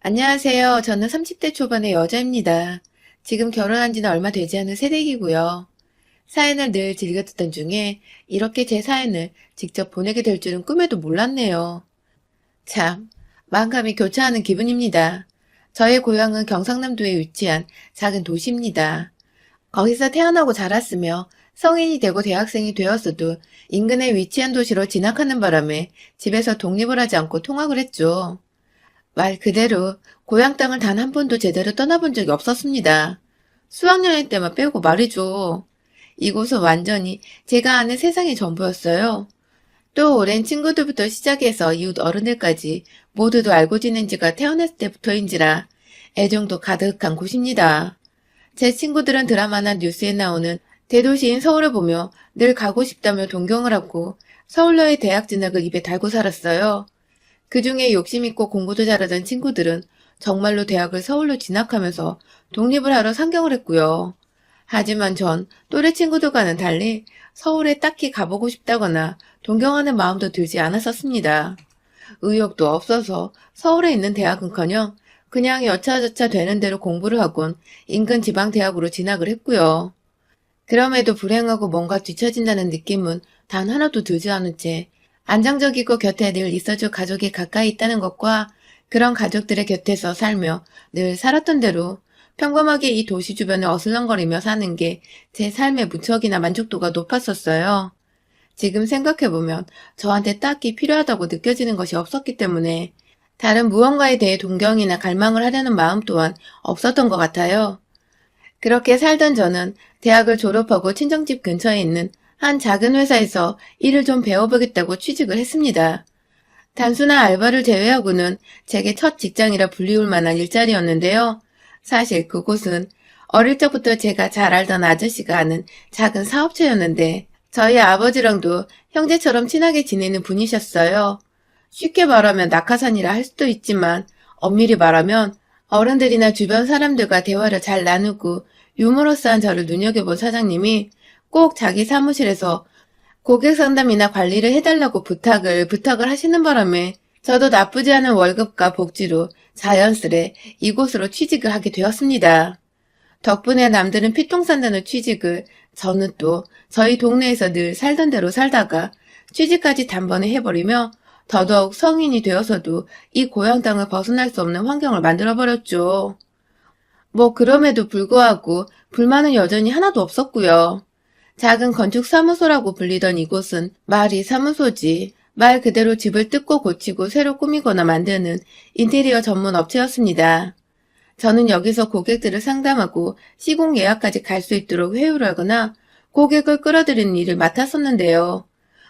안녕하세요. 저는 30대 초반의 여자입니다. 지금 결혼한 지는 얼마 되지 않은 새댁이고요. 사연을 늘 즐겨 듣던 중에 이렇게 제 사연을 직접 보내게 될 줄은 꿈에도 몰랐네요. 참, 마음감이 교차하는 기분입니다. 저의 고향은 경상남도에 위치한 작은 도시입니다. 거기서 태어나고 자랐으며 성인이 되고 대학생이 되었어도 인근에 위치한 도시로 진학하는 바람에 집에서 독립을 하지 않고 통학을 했죠. 말 그대로 고향 땅을 단 한 번도 제대로 떠나본 적이 없었습니다. 수학여행 때만 빼고 말이죠. 이곳은 완전히 제가 아는 세상의 전부였어요. 또 오랜 친구들부터 시작해서 이웃 어른들까지 모두도 알고 지낸 지가 태어났을 때부터인지라 애정도 가득한 곳입니다. 제 친구들은 드라마나 뉴스에 나오는 대도시인 서울을 보며 늘 가고 싶다며 동경을 하고 서울로의 대학 진학을 입에 달고 살았어요. 그중에 욕심있고 공부도 잘하던 친구들은 정말로 대학을 서울로 진학하면서 독립을 하러 상경을 했고요. 하지만 전 또래 친구들과는 달리 서울에 딱히 가보고 싶다거나 동경하는 마음도 들지 않았었습니다. 의욕도 없어서 서울에 있는 대학은커녕 그냥 여차저차 되는 대로 공부를 하곤 인근 지방대학으로 진학을 했고요. 그럼에도 불행하고 뭔가 뒤처진다는 느낌은 단 하나도 들지 않은 채 안정적이고 곁에 늘 있어줄 가족이 가까이 있다는 것과 그런 가족들의 곁에서 살며 늘 살았던 대로 평범하게 이 도시 주변을 어슬렁거리며 사는 게 제 삶의 무척이나 만족도가 높았었어요. 지금 생각해보면 저한테 딱히 필요하다고 느껴지는 것이 없었기 때문에 다른 무언가에 대해 동경이나 갈망을 하려는 마음 또한 없었던 것 같아요. 그렇게 살던 저는 대학을 졸업하고 친정집 근처에 있는 한 작은 회사에서 일을 좀 배워보겠다고 취직을 했습니다. 단순한 알바를 제외하고는 제게 첫 직장이라 불리울 만한 일자리였는데요. 사실 그곳은 어릴 적부터 제가 잘 알던 아저씨가 하는 작은 사업체였는데 저희 아버지랑도 형제처럼 친하게 지내는 분이셨어요. 쉽게 말하면 낙하산이라 할 수도 있지만 엄밀히 말하면 어른들이나 주변 사람들과 대화를 잘 나누고 유머러스한 저를 눈여겨본 사장님이 꼭 자기 사무실에서 고객 상담이나 관리를 해달라고 부탁을 하시는 바람에 저도 나쁘지 않은 월급과 복지로 자연스레 이곳으로 취직을 하게 되었습니다. 덕분에 남들은 피똥 산다는 취직을 저는 또 저희 동네에서 늘 살던 대로 살다가 취직까지 단번에 해버리며 더더욱 성인이 되어서도 이 고향 땅을 벗어날 수 없는 환경을 만들어버렸죠. 뭐 그럼에도 불구하고 불만은 여전히 하나도 없었고요. 작은 건축사무소라고 불리던 이곳은 말이 사무소지 말 그대로 집을 뜯고 고치고 새로 꾸미거나 만드는 인테리어 전문 업체였습니다. 저는 여기서 고객들을 상담하고 시공 예약까지 갈 수 있도록 회유를 하거나 고객을 끌어들이는 일을 맡았었는데요.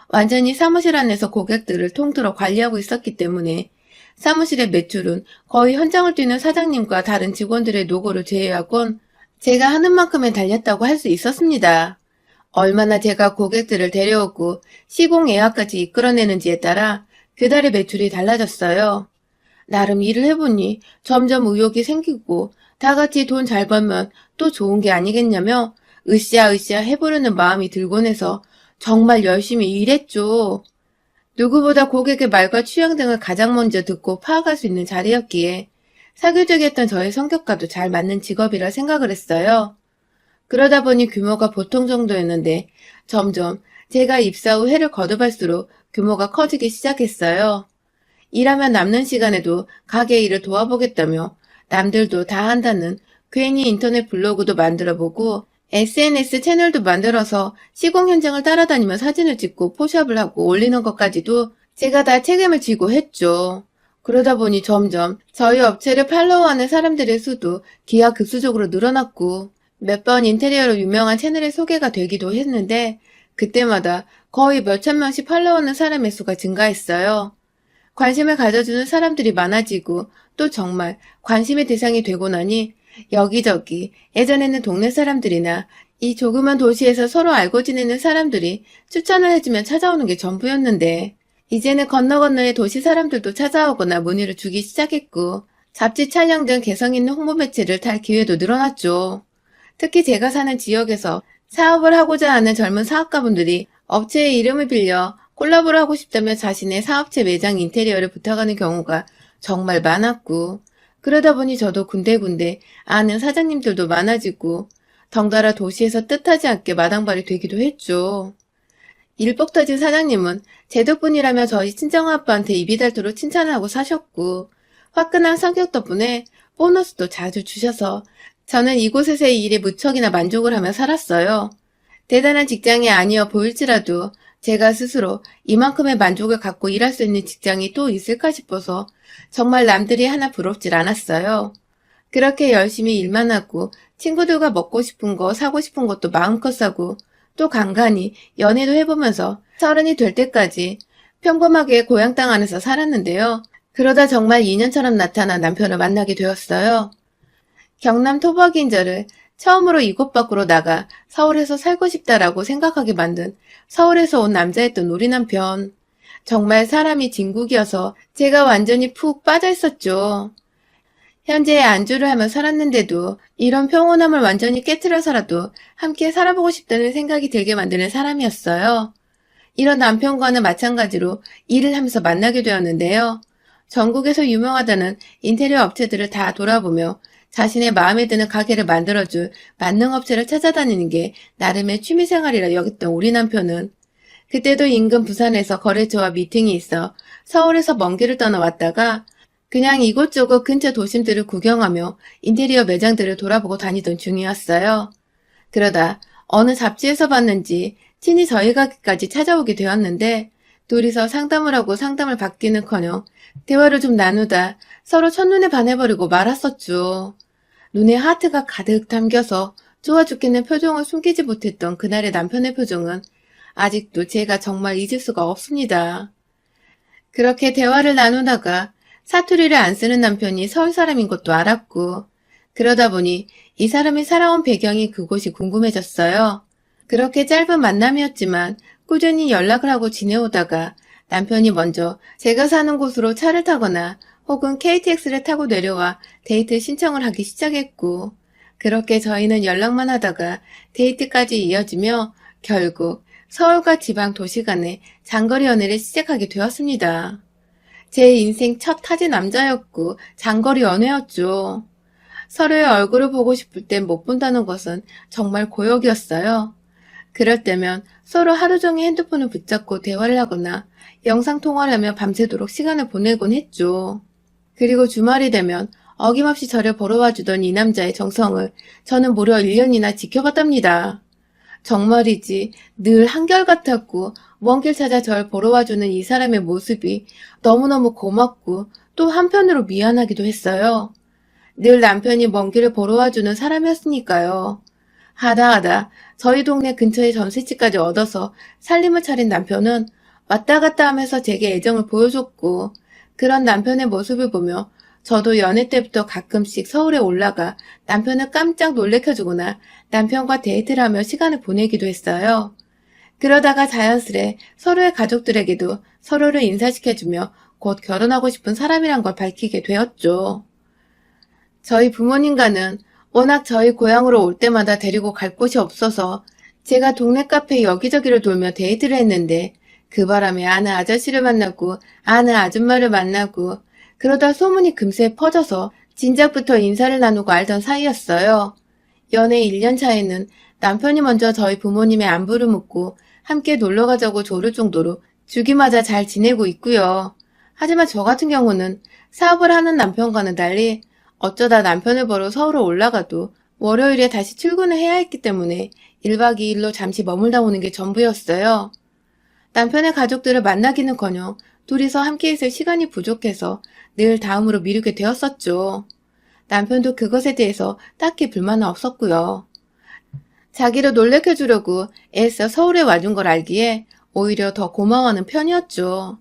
완전히 사무실 안에서 고객들을 통틀어 관리하고 있었기 때문에 사무실의 매출은 거의 현장을 뛰는 사장님과 다른 직원들의 노고를 제외하곤 제가 하는 만큼에 달렸다고 할 수 있었습니다. 얼마나 제가 고객들을 데려오고 시공 예약까지 이끌어내는지에 따라 그달의 매출이 달라졌어요. 나름 일을 해보니 점점 의욕이 생기고 다 같이 돈 잘 벌면 또 좋은 게 아니겠냐며 으쌰으쌰 해보려는 마음이 들곤 해서 정말 열심히 일했죠. 누구보다 고객의 말과 취향 등을 가장 먼저 듣고 파악할 수 있는 자리였기에 사교적이었던 저의 성격과도 잘 맞는 직업이라 생각을 했어요. 그러다 보니 규모가 보통 정도였는데 점점 제가 입사 후 해를 거듭할수록 규모가 커지기 시작했어요. 일하면 남는 시간에도 가게 일을 도와보겠다며 남들도 다 한다는 괜히 인터넷 블로그도 만들어보고 SNS 채널도 만들어서 시공 현장을 따라다니며 사진을 찍고 포샵을 하고 올리는 것까지도 제가 다 책임을 지고 했죠. 그러다 보니 점점 저희 업체를 팔로우하는 사람들의 수도 기하급수적으로 늘어났고 몇 번 인테리어로 유명한 채널에 소개가 되기도 했는데 그때마다 거의 몇천 명씩 팔로우하는 사람의 수가 증가했어요. 관심을 가져주는 사람들이 많아지고 또 정말 관심의 대상이 되고 나니 여기저기 예전에는 동네 사람들이나 이 조그만 도시에서 서로 알고 지내는 사람들이 추천을 해주면 찾아오는 게 전부였는데 이제는 건너 건너의 도시 사람들도 찾아오거나 문의를 주기 시작했고 잡지 촬영 등 개성 있는 홍보 매체를 탈 기회도 늘어났죠. 특히 제가 사는 지역에서 사업을 하고자 하는 젊은 사업가분들이 업체의 이름을 빌려 콜라보를 하고 싶다며 자신의 사업체 매장 인테리어를 부탁하는 경우가 정말 많았고 그러다 보니 저도 군데군데 아는 사장님들도 많아지고 덩달아 도시에서 뜻하지 않게 마당발이 되기도 했죠. 일복 터진 사장님은 제 덕분이라며 저희 친정아빠한테 입이 닳도록 칭찬을 하고 사셨고 화끈한 성격 덕분에 보너스도 자주 주셔서 저는 이곳에서의 일에 무척이나 만족을 하며 살았어요. 대단한 직장이 아니어 보일지라도 제가 스스로 이만큼의 만족을 갖고 일할 수 있는 직장이 또 있을까 싶어서 정말 남들이 하나 부럽질 않았어요. 그렇게 열심히 일만 하고 친구들과 먹고 싶은 거 사고 싶은 것도 마음껏 사고 또 간간히 연애도 해보면서 30이 될 때까지 평범하게 고향 땅 안에서 살았는데요. 그러다 정말 인연처럼 나타난 남편을 만나게 되었어요. 경남 토박이인저를 처음으로 이곳 밖으로 나가 서울에서 살고 싶다라고 생각하게 만든 서울에서 온 남자였던 우리 남편. 정말 사람이 진국이어서 제가 완전히 푹 빠져 있었죠. 현재 안주를 하며 살았는데도 이런 평온함을 완전히 깨트려서라도 함께 살아보고 싶다는 생각이 들게 만드는 사람이었어요. 이런 남편과는 마찬가지로 일을 하면서 만나게 되었는데요. 전국에서 유명하다는 인테리어 업체들을 다 돌아보며 자신의 마음에 드는 가게를 만들어줄 만능 업체를 찾아다니는 게 나름의 취미생활이라 여겼던 우리 남편은 그때도 인근 부산에서 거래처와 미팅이 있어 서울에서 먼 길을 떠나왔다가 그냥 이곳저곳 근처 도심들을 구경하며 인테리어 매장들을 돌아보고 다니던 중이었어요. 그러다 어느 잡지에서 봤는지 친히 저희 가게까지 찾아오게 되었는데 둘이서 상담을 하고 상담을 받기는커녕 대화를 좀 나누다 서로 첫눈에 반해버리고 말았었죠. 눈에 하트가 가득 담겨서 좋아 죽겠는 표정을 숨기지 못했던 그날의 남편의 표정은 아직도 제가 정말 잊을 수가 없습니다. 그렇게 대화를 나누다가 사투리를 안 쓰는 남편이 서울 사람인 것도 알았고 그러다 보니 이 사람이 살아온 배경이 그곳이 궁금해졌어요. 그렇게 짧은 만남이었지만 꾸준히 연락을 하고 지내오다가 남편이 먼저 제가 사는 곳으로 차를 타거나 혹은 KTX를 타고 내려와 데이트 신청을 하기 시작했고 그렇게 저희는 연락만 하다가 데이트까지 이어지며 결국 서울과 지방 도시 간의 장거리 연애를 시작하게 되었습니다. 제 인생 첫 타지 남자였고 장거리 연애였죠. 서로의 얼굴을 보고 싶을 땐 못 본다는 것은 정말 고역이었어요. 그럴 때면 서로 하루 종일 핸드폰을 붙잡고 대화를 하거나 영상통화를 하며 밤새도록 시간을 보내곤 했죠. 그리고 주말이 되면 어김없이 저를 보러 와주던 이 남자의 정성을 저는 무려 1년이나 지켜봤답니다. 정말이지 늘 한결같았고 먼 길 찾아 절 보러 와주는 이 사람의 모습이 너무너무 고맙고 또 한편으로 미안하기도 했어요. 늘 남편이 먼 길을 보러 와주는 사람이었으니까요. 하다 저희 동네 근처에 전셋집까지 얻어서 살림을 차린 남편은 왔다 갔다 하면서 제게 애정을 보여줬고 그런 남편의 모습을 보며 저도 연애 때부터 가끔씩 서울에 올라가 남편을 깜짝 놀래켜주거나 남편과 데이트를 하며 시간을 보내기도 했어요. 그러다가 자연스레 서로의 가족들에게도 서로를 인사시켜주며 곧 결혼하고 싶은 사람이란 걸 밝히게 되었죠. 저희 부모님과는 워낙 저희 고향으로 올 때마다 데리고 갈 곳이 없어서 제가 동네 카페 여기저기를 돌며 데이트를 했는데 그 바람에 아는 아저씨를 만나고 아는 아줌마를 만나고 그러다 소문이 금세 퍼져서 진작부터 인사를 나누고 알던 사이였어요. 연애 1년 차에는 남편이 먼저 저희 부모님의 안부를 묻고 함께 놀러 가자고 조를 정도로 죽이마자 잘 지내고 있고요. 하지만 저 같은 경우는 사업을 하는 남편과는 달리 어쩌다 남편을 보러 서울로 올라가도 월요일에 다시 출근을 해야 했기 때문에 1박 2일로 잠시 머물다 오는 게 전부였어요. 남편의 가족들을 만나기는커녕 둘이서 함께 있을 시간이 부족해서 늘 다음으로 미루게 되었었죠. 남편도 그것에 대해서 딱히 불만은 없었고요. 자기를 놀래켜주려고 애써 서울에 와준 걸 알기에 오히려 더 고마워하는 편이었죠.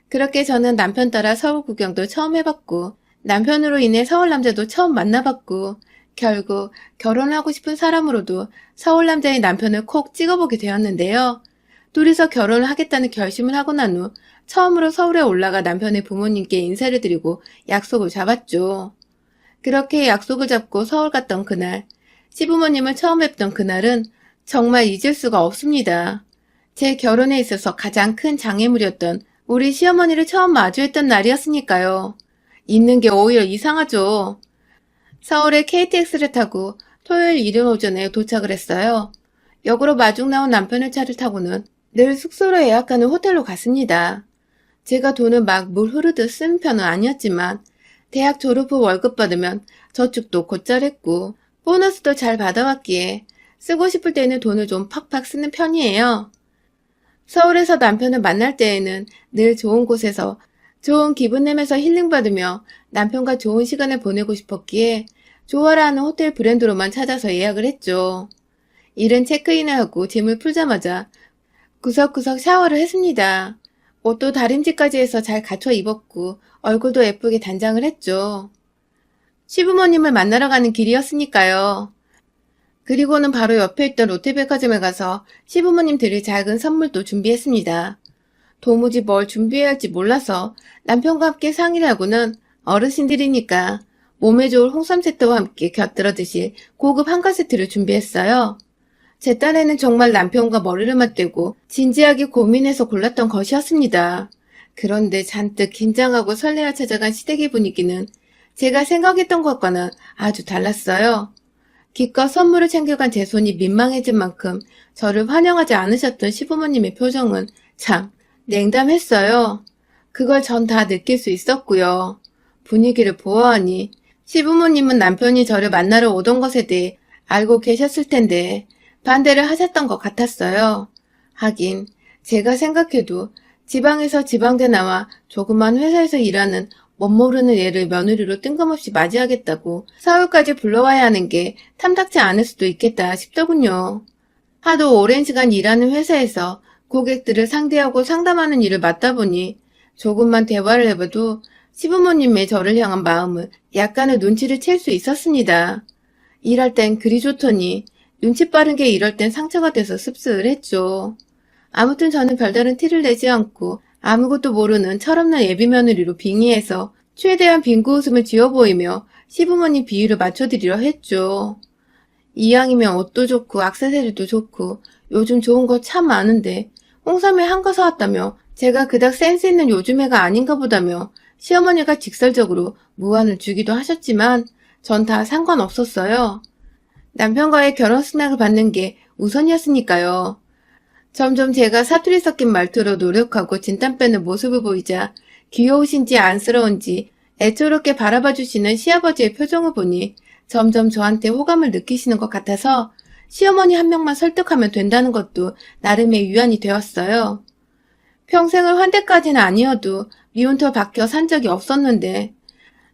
그렇게 저는 남편 따라 서울 구경도 처음 해봤고 남편으로 인해 서울 남자도 처음 만나봤고 결국 결혼하고 싶은 사람으로도 서울 남자의 남편을 콕 찍어보게 되었는데요. 둘이서 결혼을 하겠다는 결심을 하고 난 후 처음으로 서울에 올라가 남편의 부모님께 인사를 드리고 약속을 잡았죠. 그렇게 약속을 잡고 서울 갔던 그날, 시부모님을 처음 뵙던 그날은 정말 잊을 수가 없습니다. 제 결혼에 있어서 가장 큰 장애물이었던 우리 시어머니를 처음 마주했던 날이었으니까요. 있는 게 오히려 이상하죠. 서울에 KTX를 타고 토요일 이른 오전에 도착을 했어요. 역으로 마중 나온 남편의 차를 타고는 늘 숙소로 예약하는 호텔로 갔습니다. 제가 돈을 막 물 흐르듯 쓰는 편은 아니었지만 대학 졸업 후 월급 받으면 저축도 곧잘 했고 보너스도 잘 받아왔기에 쓰고 싶을 때는 돈을 좀 팍팍 쓰는 편이에요. 서울에서 남편을 만날 때에는 늘 좋은 곳에서 좋은 기분 내면서 힐링받으며 남편과 좋은 시간을 보내고 싶었기에 좋아라 하는 호텔 브랜드로만 찾아서 예약을 했죠. 이른 체크인을 하고 짐을 풀자마자 구석구석 샤워를 했습니다. 옷도 다림질까지 해서 잘 갖춰 입었고 얼굴도 예쁘게 단장을 했죠. 시부모님을 만나러 가는 길이었으니까요. 그리고는 바로 옆에 있던 롯데백화점에 가서 시부모님 드릴 작은 선물도 준비했습니다. 도무지 뭘 준비해야 할지 몰라서 남편과 함께 상의를 하고는 어르신들이니까 몸에 좋을 홍삼 세트와 함께 곁들여 드실 고급 한가 세트를 준비했어요. 제 딴에는 정말 남편과 머리를 맞대고 진지하게 고민해서 골랐던 것이었습니다. 그런데 잔뜩 긴장하고 설레어 찾아간 시댁의 분위기는 제가 생각했던 것과는 아주 달랐어요. 기껏 선물을 챙겨간 제 손이 민망해진 만큼 저를 환영하지 않으셨던 시부모님의 표정은 참 냉담했어요. 그걸 전 다 느낄 수 있었고요. 분위기를 보아하니 시부모님은 남편이 저를 만나러 오던 것에 대해 알고 계셨을 텐데 반대를 하셨던 것 같았어요. 하긴 제가 생각해도 지방에서 지방대 나와 조그만 회사에서 일하는 멋모르는 애를 며느리로 뜬금없이 맞이하겠다고 서울까지 불러와야 하는 게 탐탁지 않을 수도 있겠다 싶더군요. 하도 오랜 시간 일하는 회사에서 고객들을 상대하고 상담하는 일을 맡다 보니 조금만 대화를 해봐도 시부모님의 저를 향한 마음을 약간의 눈치를 챌 수 있었습니다. 일할 땐 그리 좋더니 눈치 빠른 게 이럴 땐 상처가 돼서 씁쓸했죠. 아무튼 저는 별다른 티를 내지 않고 아무것도 모르는 철없는 예비 며느리로 빙의해서 최대한 빙고 웃음을 지어 보이며 시부모님 비위를 맞춰드리려 했죠. 이왕이면 옷도 좋고 액세서리도 좋고 요즘 좋은 거 참 많은데 홍삼에 한거 사왔다며 제가 그닥 센스 있는 요즘 애가 아닌가 보다며 시어머니가 직설적으로 무안을 주기도 하셨지만 전 다 상관없었어요. 남편과의 결혼 승낙을 받는 게 우선이었으니까요. 점점 제가 사투리 섞인 말투로 노력하고 진땀 빼는 모습을 보이자 귀여우신지 안쓰러운지 애초롭게 바라봐 주시는 시아버지의 표정을 보니 점점 저한테 호감을 느끼시는 것 같아서 시어머니 한 명만 설득하면 된다는 것도 나름의 위안이 되었어요. 평생을 환대까지는 아니어도 미운털 박혀 산 적이 없었는데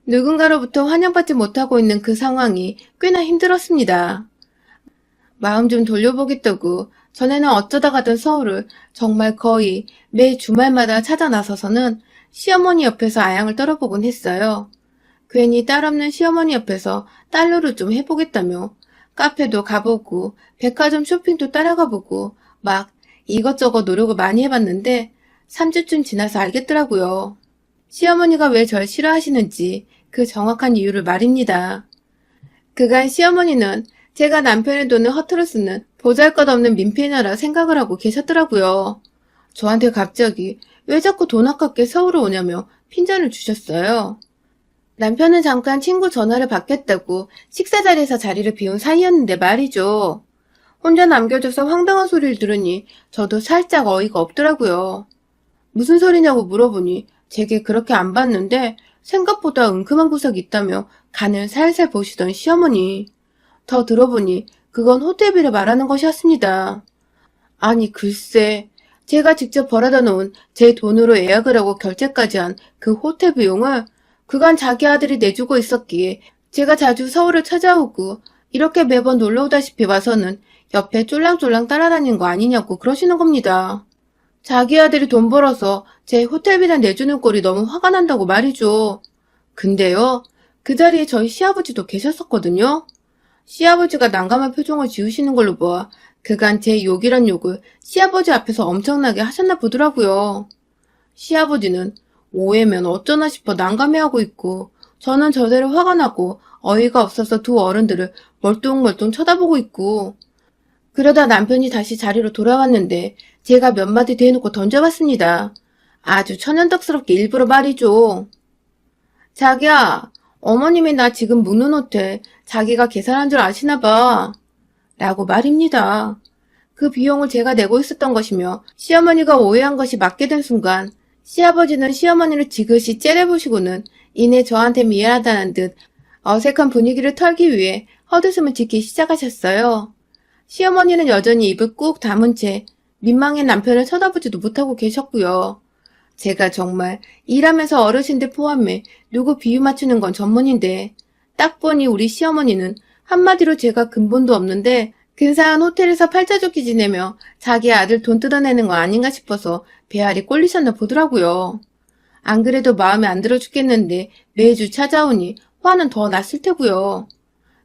누군가로부터 환영받지 못하고 있는 그 상황이 꽤나 힘들었습니다. 마음 좀 돌려보겠다고 전에는 어쩌다 가던 서울을 정말 거의 매 주말마다 찾아 나서서는 시어머니 옆에서 아양을 떨어보곤 했어요. 괜히 딸 없는 시어머니 옆에서 딸노릇 좀 해보겠다며 카페도 가보고 백화점 쇼핑도 따라가보고 막 이것저것 노력을 많이 해봤는데 3주쯤 지나서 알겠더라고요. 시어머니가 왜 절 싫어하시는지 그 정확한 이유를 말입니다. 그간 시어머니는 제가 남편의 돈을 허투루 쓰는 보잘것없는 민폐녀라 생각을 하고 계셨더라고요. 저한테 갑자기 왜 자꾸 돈 아깝게 서울에 오냐며 핀잔을 주셨어요. 남편은 잠깐 친구 전화를 받겠다고 식사 자리에서 자리를 비운 사이였는데 말이죠. 혼자 남겨져서 황당한 소리를 들으니 저도 살짝 어이가 없더라고요. 무슨 소리냐고 물어보니 제게 그렇게 안 봤는데 생각보다 은큼한 구석이 있다며 간을 살살 보시던 시어머니. 더 들어보니 그건 호텔비를 말하는 것이었습니다. 아니 글쎄, 제가 직접 벌어다 놓은 제 돈으로 예약을 하고 결제까지 한 그 호텔 비용을 그간 자기 아들이 내주고 있었기에 제가 자주 서울을 찾아오고 이렇게 매번 놀러오다시피 와서는 옆에 쫄랑쫄랑 따라다닌 거 아니냐고 그러시는 겁니다. 자기 아들이 돈 벌어서 제 호텔비나 내주는 꼴이 너무 화가 난다고 말이죠. 근데요, 그 자리에 저희 시아버지도 계셨었거든요. 시아버지가 난감한 표정을 지으시는 걸로 보아 그간 제 욕이란 욕을 시아버지 앞에서 엄청나게 하셨나 보더라고요. 시아버지는 오해면 어쩌나 싶어 난감해하고 있고 저는 저대로 화가 나고 어이가 없어서 두 어른들을 멀뚱멀뚱 쳐다보고 있고 그러다 남편이 다시 자리로 돌아왔는데 제가 몇 마디 대놓고 던져봤습니다. 아주 천연덕스럽게 일부러 말이죠. 자기야, 어머님이 나 지금 묵는 호텔 자기가 계산한 줄 아시나 봐. 라고 말입니다. 그 비용을 제가 내고 있었던 것이며 시어머니가 오해한 것이 맞게 된 순간 시아버지는 시어머니를 지그시 째려보시고는 이내 저한테 미안하다는 듯 어색한 분위기를 털기 위해 헛웃음을 짓기 시작하셨어요. 시어머니는 여전히 입을 꾹 다문 채 민망해 남편을 쳐다보지도 못하고 계셨고요. 제가 정말 일하면서 어르신들 포함해 누구 비유 맞추는 건 전문인데 딱 보니 우리 시어머니는 한마디로 제가 근본도 없는데 근사한 호텔에서 팔자좋기 지내며 자기 아들 돈 뜯어내는 거 아닌가 싶어서 배알이 꼴리셨나 보더라고요. 안 그래도 마음에 안 들어 죽겠는데 매주 찾아오니 화는 더 났을 테고요.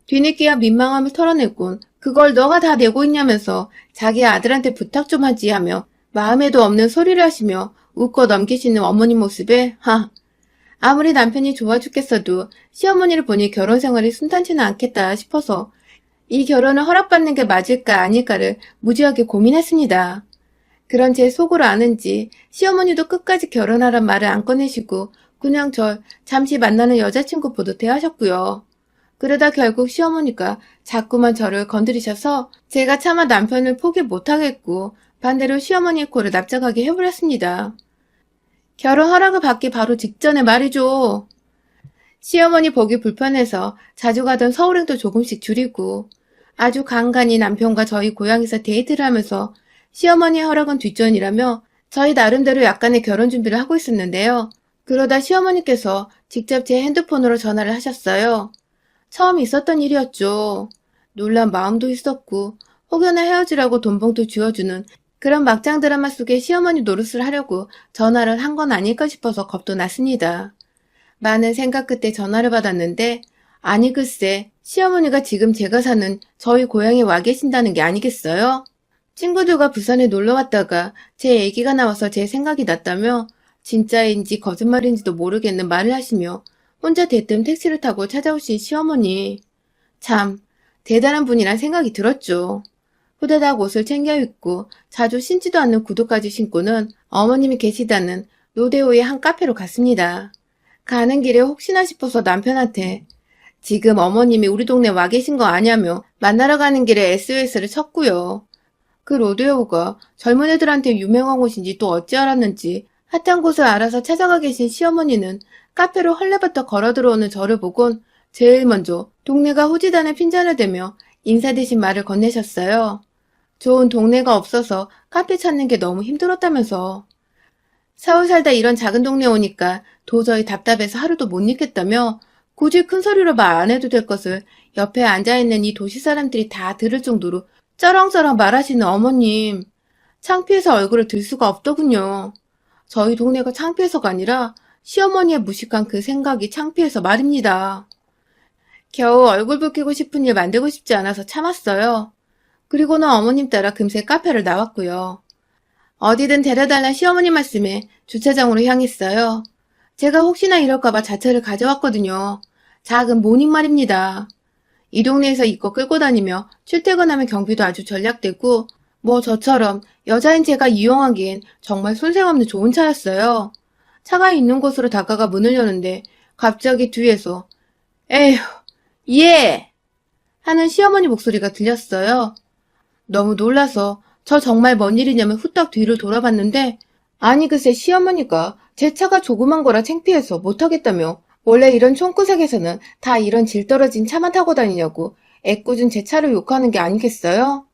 뒤늦게야 민망함을 털어냈곤 그걸 너가 다 내고 있냐면서 자기 아들한테 부탁 좀 하지 하며 마음에도 없는 소리를 하시며 웃고 넘기시는 어머님 모습에 아무리 남편이 좋아 죽겠어도 시어머니를 보니 결혼 생활이 순탄치는 않겠다 싶어서 이 결혼을 허락받는 게 맞을까 아닐까를 무지하게 고민했습니다. 그런 제 속으로 아는지 시어머니도 끝까지 결혼하란 말을 안 꺼내시고 그냥 절 잠시 만나는 여자친구 보듯 대하셨고요. 그러다 결국 시어머니가 자꾸만 저를 건드리셔서 제가 차마 남편을 포기 못하겠고 반대로 시어머니의 코를 납작하게 해버렸습니다. 결혼 허락을 받기 바로 직전에 말이죠. 시어머니 보기 불편해서 자주 가던 서울행도 조금씩 줄이고 아주 간간히 남편과 저희 고향에서 데이트를 하면서 시어머니의 허락은 뒷전이라며 저희 나름대로 약간의 결혼 준비를 하고 있었는데요. 그러다 시어머니께서 직접 제 핸드폰으로 전화를 하셨어요. 처음 있었던 일이었죠. 놀란 마음도 있었고 혹여나 헤어지라고 돈봉투 쥐어주는 그런 막장 드라마 속에 시어머니 노릇을 하려고 전화를 한 건 아닐까 싶어서 겁도 났습니다. 많은 생각 끝에 전화를 받았는데 아니 글쎄 시어머니가 지금 제가 사는 저희 고향에 와 계신다는 게 아니겠어요? 친구들과 부산에 놀러 왔다가 제 얘기가 나와서 제 생각이 났다며 진짜인지 거짓말인지도 모르겠는 말을 하시며 혼자 대뜸 택시를 타고 찾아오신 시어머니. 참 대단한 분이란 생각이 들었죠. 후다닥 옷을 챙겨 입고 자주 신지도 않는 구두까지 신고는 어머님이 계시다는 로데오의 한 카페로 갔습니다. 가는 길에 혹시나 싶어서 남편한테 지금 어머님이 우리 동네 와 계신 거 아냐며 만나러 가는 길에 SOS를 쳤고요. 그 로데오가 젊은 애들한테 유명한 곳인지 또 어찌 알았는지 핫한 곳을 알아서 찾아가 계신 시어머니는 카페로 헐레벌떡 걸어 들어오는 저를 보곤 제일 먼저 동네가 후지단에 핀잔을 대며 인사 대신 말을 건네셨어요. 좋은 동네가 없어서 카페 찾는 게 너무 힘들었다면서. 서울 살다 이런 작은 동네 오니까 도저히 답답해서 하루도 못 있겠다며 굳이 큰 소리로 말 안 해도 될 것을 옆에 앉아있는 이 도시 사람들이 다 들을 정도로 쩌렁쩌렁 말하시는 어머님. 창피해서 얼굴을 들 수가 없더군요. 저희 동네가 창피해서가 아니라 시어머니의 무식한 그 생각이 창피해서 말입니다. 겨우 얼굴 붉히고 싶은 일 만들고 싶지 않아서 참았어요. 그리고는 어머님 따라 금세 카페를 나왔고요. 어디든 데려달란 시어머니 말씀에 주차장으로 향했어요. 제가 혹시나 이럴까봐 자차를 가져왔거든요. 작은 모닝 말입니다. 이 동네에서 이거 끌고 다니며 출퇴근하면 경비도 아주 전략되고 뭐 저처럼 여자인 제가 이용하기엔 정말 손색없는 좋은 차였어요. 차가 있는 곳으로 다가가 문을 여는데 갑자기 뒤에서 에휴, 예! 하는 시어머니 목소리가 들렸어요. 너무 놀라서 저 정말 뭔 일이냐면 후딱 뒤를 돌아봤는데 아니 글쎄 시어머니가 제 차가 조그만 거라 창피해서 못하겠다며 원래 이런 촌구석에서는 다 이런 질 떨어진 차만 타고 다니냐고 애꿎은 제 차를 욕하는 게 아니겠어요?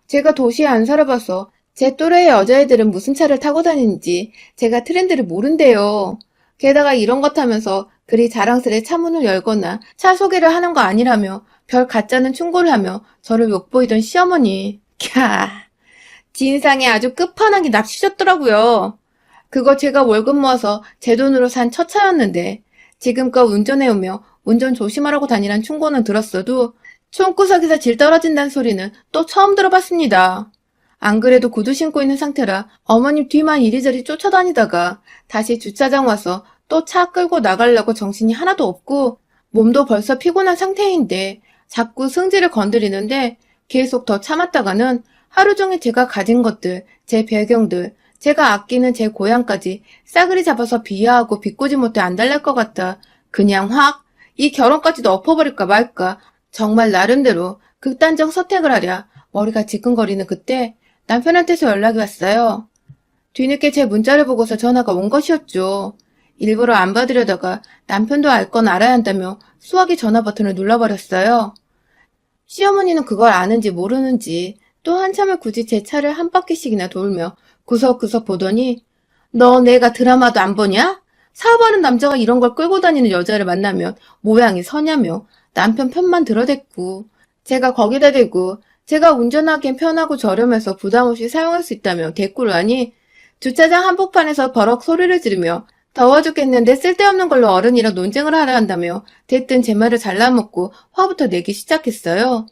제가 도시에 안 살아봐서 제 또래의 여자애들은 무슨 차를 타고 다니는지 제가 트렌드를 모른대요. 게다가 이런 것 타면서 그리 자랑스레 차문을 열거나 차 소개를 하는 거 아니라며 별 가짜는 충고를 하며 저를 욕보이던 시어머니. 캬, 진상에 아주 끝판왕이 납치셨더라고요. 그거 제가 월급 모아서 제 돈으로 산 첫 차였는데 지금껏 운전해오며 운전 조심하라고 다니란 충고는 들었어도 총구석에서 질 떨어진다는 소리는 또 처음 들어봤습니다. 안 그래도 구두 신고 있는 상태라 어머님 뒤만 이리저리 쫓아다니다가 다시 주차장 와서 또 차 끌고 나가려고 정신이 하나도 없고 몸도 벌써 피곤한 상태인데 자꾸 승질을 건드리는데 계속 더 참았다가는 하루 종일 제가 가진 것들, 제 배경들, 제가 아끼는 제 고향까지 싸그리 잡아서 비하하고 비꼬지 못해 안달날 것 같아 그냥 확 이 결혼까지도 엎어버릴까 말까 정말 나름대로 극단적 선택을 하랴 머리가 지끈거리는 그때 남편한테서 연락이 왔어요. 뒤늦게 제 문자를 보고서 전화가 온 것이었죠. 일부러 안 받으려다가 남편도 알 건 알아야 한다며 수화기 전화 버튼을 눌러버렸어요. 시어머니는 그걸 아는지 모르는지 또 한참을 굳이 제 차를 한 바퀴씩이나 돌며 구석구석 보더니 너 내가 드라마도 안 보냐? 사업하는 남자가 이런 걸 끌고 다니는 여자를 만나면 모양이 서냐며 남편 편만 들어댔고 제가 거기다 대고 제가 운전하기엔 편하고 저렴해서 부담 없이 사용할 수 있다며 대꾸를 하니 주차장 한복판에서 버럭 소리를 지르며 더워 죽겠는데 쓸데없는 걸로 어른이랑 논쟁을 하려 한다며 대뜸 제 말을 잘라먹고 화부터 내기 시작했어요.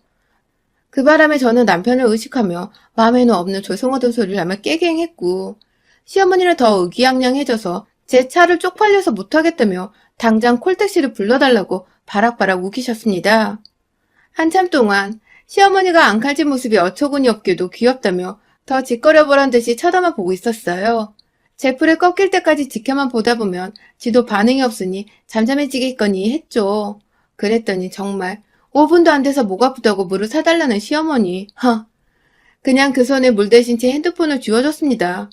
그 바람에 저는 남편을 의식하며 마음에는 없는 조승어든 소리를 하며 깨갱했고 시어머니는 더 의기양양해져서 제 차를 쪽팔려서 못하겠다며 당장 콜택시를 불러달라고 바락바락 우기셨습니다. 한참 동안 시어머니가 앙칼진 모습이 어처구니 없게도 귀엽다며 더 짓거려보란 듯이 쳐다만 보고 있었어요. 제 풀에 꺾일 때까지 지켜만 보다 보면 지도 반응이 없으니 잠잠해지겠거니 했죠. 그랬더니 정말 5분도 안 돼서 목 아프다고 물을 사달라는 시어머니. 그냥 그 손에 물 대신 제 핸드폰을 쥐어줬습니다.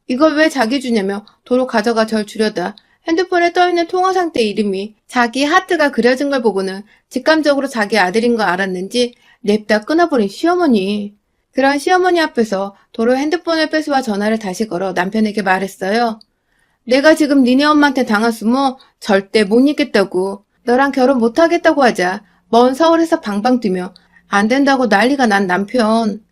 이걸 왜 자기 주냐며 도로 가져가 절 주려다 핸드폰에 떠있는 통화 상대 이름이 자기 하트가 그려진 걸 보고는 직감적으로 자기 아들인 거 알았는지 냅다 끊어버린 시어머니. 그런 시어머니 앞에서 도로 핸드폰을 뺏어와 전화를 다시 걸어 남편에게 말했어요. 내가 지금 니네 엄마한테 당했으면 절대 못 잊겠다고. 너랑 결혼 못하겠다고 하자. 먼 서울에서 방방 뛰며 안 된다고 난리가 난 남편.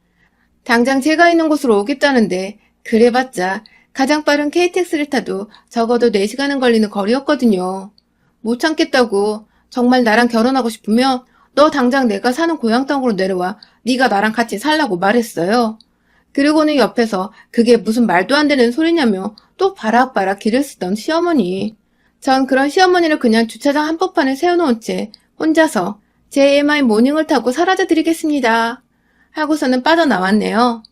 당장 제가 있는 곳으로 오겠다는데 그래봤자 가장 빠른 KTX를 타도 적어도 4시간은 걸리는 거리였거든요. 못 참겠다고. 정말 나랑 결혼하고 싶으면 너 당장 내가 사는 고향 땅으로 내려와 네가 나랑 같이 살라고 말했어요. 그리고는 옆에서 그게 무슨 말도 안 되는 소리냐며 또 바락바락 기를 쓰던 시어머니. 전 그런 시어머니를 그냥 주차장 한복판에 세워놓은 채 혼자서 제 AMI 모닝을 타고 사라져드리겠습니다. 하고서는 빠져나왔네요.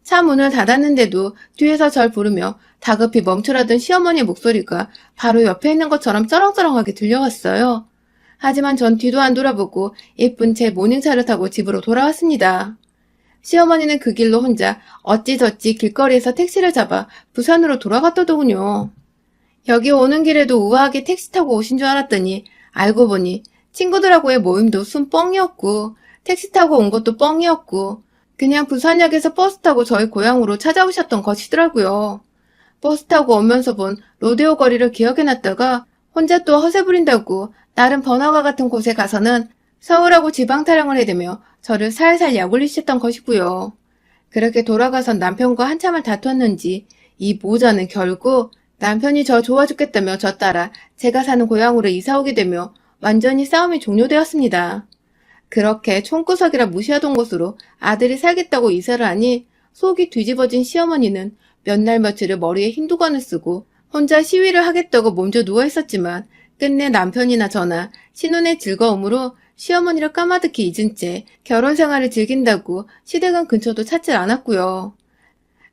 차 문을 닫았는데도 뒤에서 절 부르며 다급히 멈추라던 시어머니의 목소리가 바로 옆에 있는 것처럼 쩌렁쩌렁하게 들려왔어요. 하지만 전 뒤도 안 돌아보고 예쁜 제 모닝차를 타고 집으로 돌아왔습니다. 시어머니는 그 길로 혼자 어찌저찌 길거리에서 택시를 잡아 부산으로 돌아갔더더군요. 여기 오는 길에도 우아하게 택시 타고 오신 줄 알았더니 알고 보니 친구들하고의 모임도 순 뻥이었고 택시 타고 온 것도 뻥이었고 그냥 부산역에서 버스 타고 저희 고향으로 찾아오셨던 것이더라고요. 버스 타고 오면서 본 로데오 거리를 기억해놨다가 혼자 또 허세 부린다고 나름 번화가 같은 곳에 가서는 서울하고 지방 타령을 해대며 저를 살살 약올리셨던 것이고요. 그렇게 돌아가선 남편과 한참을 다퉜는지 이 모자는 결국 남편이 저 좋아 죽겠다며 저 따라 제가 사는 고향으로 이사 오게 되며 완전히 싸움이 종료되었습니다. 그렇게 총구석이라 무시하던 곳으로 아들이 살겠다고 이사를 하니 속이 뒤집어진 시어머니는 몇 날 며칠을 머리에 흰두건을 쓰고 혼자 시위를 하겠다고 몸져 누워있었지만 끝내 남편이나 저나 신혼의 즐거움으로 시어머니를 까마득히 잊은 채 결혼 생활을 즐긴다고 시댁은 근처도 찾질 않았고요.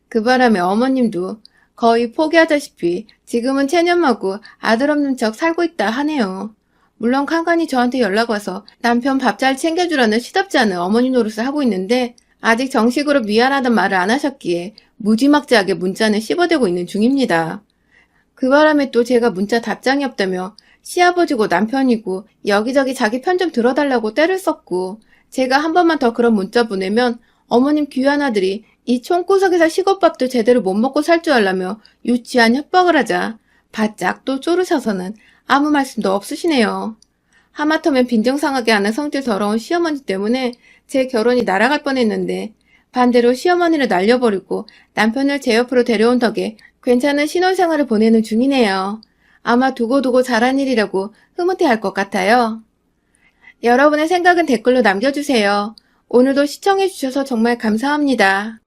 그 바람에 어머님도 거의 포기하다시피 지금은 체념하고 아들 없는 척 살고 있다 하네요. 물론 간간히 저한테 연락 와서 남편 밥 잘 챙겨주라는 시답지 않은 어머니 노릇을 하고 있는데 아직 정식으로 미안하단 말을 안 하셨기에 무지막지하게 문자는 씹어대고 있는 중입니다. 그 바람에 또 제가 문자 답장이 없다며 시아버지고 남편이고 여기저기 자기 편 좀 들어달라고 떼를 썼고 제가 한 번만 더 그런 문자 보내면 어머님 귀한 아들이 이 총구석에서 식옷밥도 제대로 못 먹고 살 줄 알라며 유치한 협박을 하자 바짝 또 쪼르셔서는 아무 말씀도 없으시네요. 하마터면 빈정상하게 하는 성질 더러운 시어머니 때문에 제 결혼이 날아갈 뻔했는데 반대로 시어머니를 날려버리고 남편을 제 옆으로 데려온 덕에 괜찮은 신혼생활을 보내는 중이네요. 아마 두고두고 잘한 일이라고 흐뭇해할 것 같아요. 여러분의 생각은 댓글로 남겨주세요. 오늘도 시청해주셔서 정말 감사합니다.